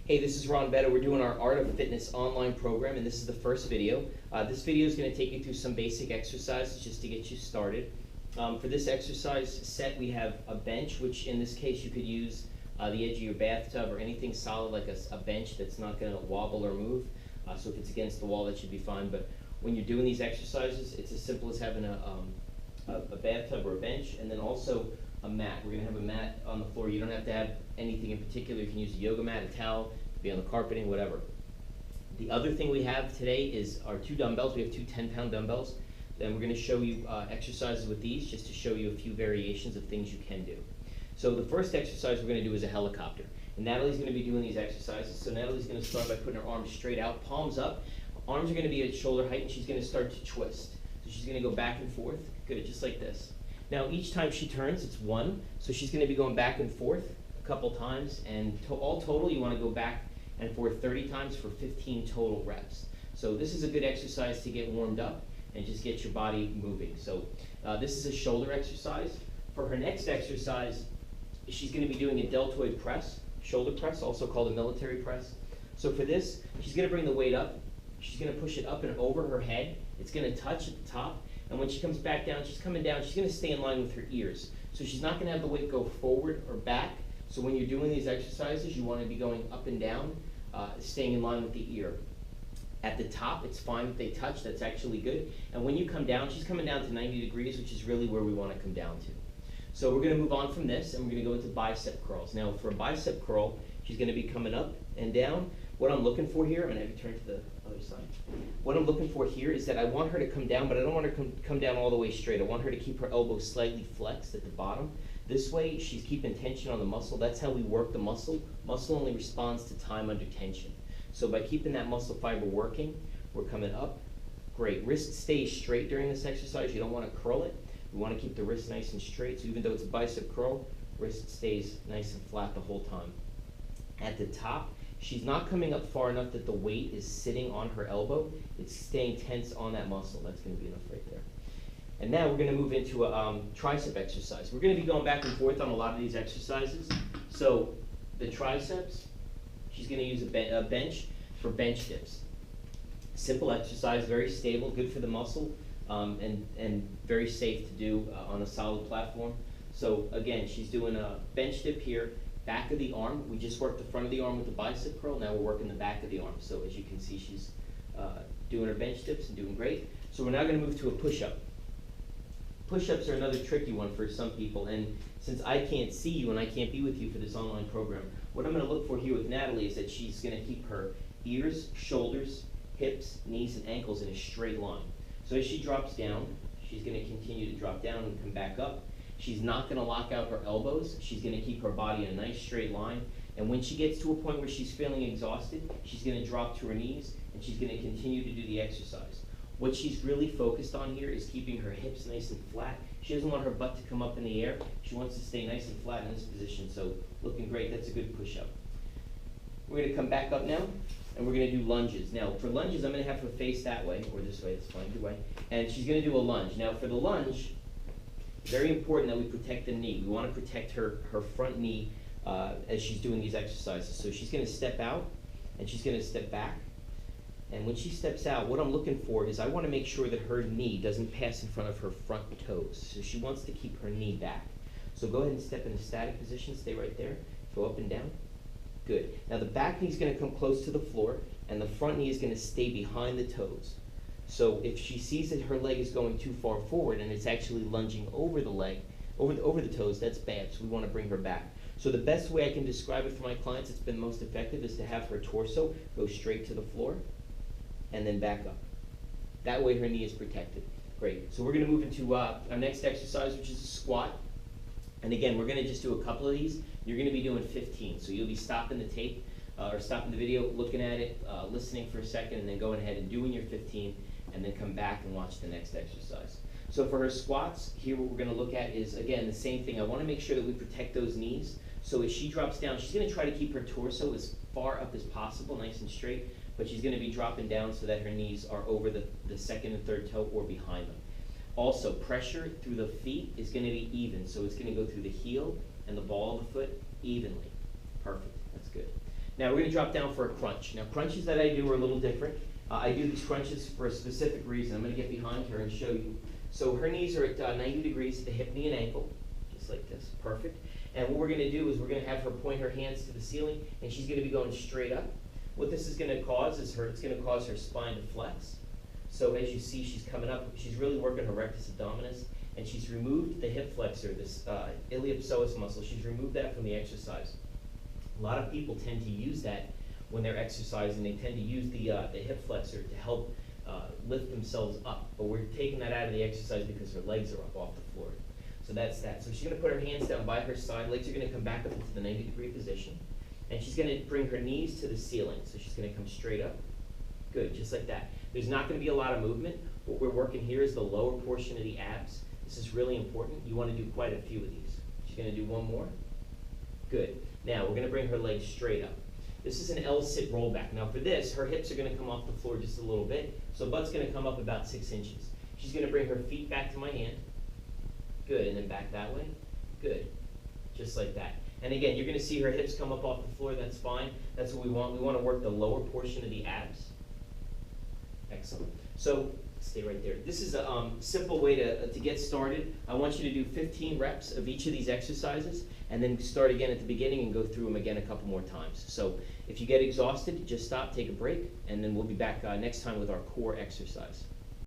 Hey, this is Ron Betta. We're doing our Art of Fitness online program, and this is the first video. This video is going to take you through some basic exercises just to get you started. For this exercise set, we have a bench, which in this case you could use the edge of your bathtub or anything solid like a bench that's not going to wobble or move. So if it's against the wall, that should be fine. But when you're doing these exercises, it's as simple as having a bathtub or a bench, and then also a mat. We're going to have a mat on the floor. You don't have to have anything in particular. You can use a yoga mat, a towel, be on the carpeting, whatever. The other thing we have today is our two dumbbells. We have two 10-pound dumbbells. Then we're going to show you exercises with these just to show you a few variations of things you can do. So the first exercise we're going to do is a helicopter. And Natalie's going to be doing these exercises. So Natalie's going to start by putting her arms straight out, palms up. Arms are going to be at shoulder height, and she's going to start to twist. So she's going to go back and forth. Good, just like this. Now each time she turns, it's one. So she's going to be going back and forth a couple times. And all total, you want to go back and forth 30 times for 15 total reps. So this is a good exercise to get warmed up and just get your body moving. So this is a shoulder exercise. For her next exercise, she's going to be doing a deltoid press, shoulder press, also called a military press. So for this, she's going to bring the weight up. She's going to push it up and over her head. It's going to touch at the top. And when she comes back down, she's coming down. She's going to stay in line with her ears. So she's not going to have the weight go forward or back. So when you're doing these exercises, you want to be going up and down, staying in line with the ear. At the top, it's fine if they touch. That's actually good. And when you come down, she's coming down to 90 degrees, which is really where we want to come down to. So we're going to move on from this, and we're going to go into bicep curls. Now, for a bicep curl, she's going to be coming up and down. What I'm looking for here, I'm going to have you turn to the other side. What I'm looking for here is that I want her to come down, but I don't want her to come down all the way straight. I want her to keep her elbow slightly flexed at the bottom. This way, she's keeping tension on the muscle. That's how we work the muscle. Muscle only responds to time under tension. So by keeping that muscle fiber working, we're coming up. Great. Wrist stays straight during this exercise. You don't want to curl it. We want to keep the wrist nice and straight. So even though it's a bicep curl, wrist stays nice and flat the whole time. At the top, she's not coming up far enough that the weight is sitting on her elbow. It's staying tense on that muscle. That's going to be enough right there. And now we're going to move into a tricep exercise. We're going to be going back and forth on a lot of these exercises. So the triceps, she's going to use a bench for bench dips. Simple exercise, very stable, good for the muscle, and very safe to do on a solid platform. So again, she's doing a bench dip here, back of the arm. We just worked the front of the arm with the bicep curl. Now we're working the back of the arm. So as you can see, she's doing her bench dips and doing great. So we're now going to move to a push-up. Push-ups are another tricky one for some people, and since I can't see you and I can't be with you for this online program, what I'm going to look for here with Natalie is that she's going to keep her ears, shoulders, hips, knees, and ankles in a straight line. So as she drops down, she's going to continue to drop down and come back up. She's not going to lock out her elbows. She's going to keep her body in a nice straight line. And when she gets to a point where she's feeling exhausted, she's going to drop to her knees, and she's going to continue to do the exercise. What she's really focused on here is keeping her hips nice and flat. She doesn't want her butt to come up in the air. She wants to stay nice and flat in this position. So looking great. That's a good push-up. We're going to come back up now, and we're going to do lunges. Now, for lunges, I'm going to have her face that way, or this way. It's fine, either way. And she's going to do a lunge. Now, for the lunge, very important that we protect the knee. We want to protect her front knee as she's doing these exercises. So she's going to step out, and she's going to step back. And when she steps out, what I'm looking for is I want to make sure that her knee doesn't pass in front of her front toes. So she wants to keep her knee back. So go ahead and step in a static position. Stay right there. Go up and down. Good. Now the back knee is going to come close to the floor, and the front knee is going to stay behind the toes. So if she sees that her leg is going too far forward and it's actually lunging over the leg, over the toes, that's bad. So we want to bring her back. So the best way I can describe it for my clients, it's been most effective, is to have her torso go straight to the floor and then back up. That way her knee is protected. Great. So we're going to move into our next exercise, which is a squat. And again, we're going to just do a couple of these. You're going to be doing 15. So you'll be stopping the tape or stopping the video, looking at it, listening for a second, and then going ahead and doing your 15, and then come back and watch the next exercise. So for her squats, here what we're going to look at is, again, the same thing. I want to make sure that we protect those knees. So as she drops down, she's going to try to keep her torso as far up as possible, nice and straight, but she's going to be dropping down so that her knees are over the second and third toe or behind them. Also, pressure through the feet is going to be even, so it's going to go through the heel and the ball of the foot evenly. Perfect. That's good. Now we're gonna drop down for a crunch. Now crunches that I do are a little different. I do these crunches for a specific reason. I'm gonna get behind her and show you. So her knees are at 90 degrees at the hip, knee, and ankle, just like this, perfect. And what we're gonna do is we're gonna have her point her hands to the ceiling, and she's gonna be going straight up. What this is gonna cause is it's gonna cause her spine to flex. So as you see, she's coming up, she's really working her rectus abdominis, and she's removed the hip flexor, this iliopsoas muscle. She's removed that from the exercise. A lot of people tend to use that when they're exercising. They tend to use the hip flexor to help lift themselves up. But we're taking that out of the exercise because her legs are up off the floor. So that's that. So she's going to put her hands down by her side. Legs are going to come back up into the 90-degree position. And she's going to bring her knees to the ceiling. So she's going to come straight up. Good, just like that. There's not going to be a lot of movement. What we're working here is the lower portion of the abs. This is really important. You want to do quite a few of these. She's going to do one more. Good. Now we're going to bring her legs straight up. This is an L-sit rollback. Now for this, her hips are going to come off the floor just a little bit, so butt's going to come up about 6 inches. She's going to bring her feet back to my hand. Good, and then back that way. Good, just like that. And again, you're going to see her hips come up off the floor. That's fine. That's what we want. We want to work the lower portion of the abs. Excellent. So stay right there. This is a simple way to get started. I want you to do 15 reps of each of these exercises, and then start again at the beginning and go through them again a couple more times. So if you get exhausted, just stop, take a break, and then we'll be back next time with our core exercise.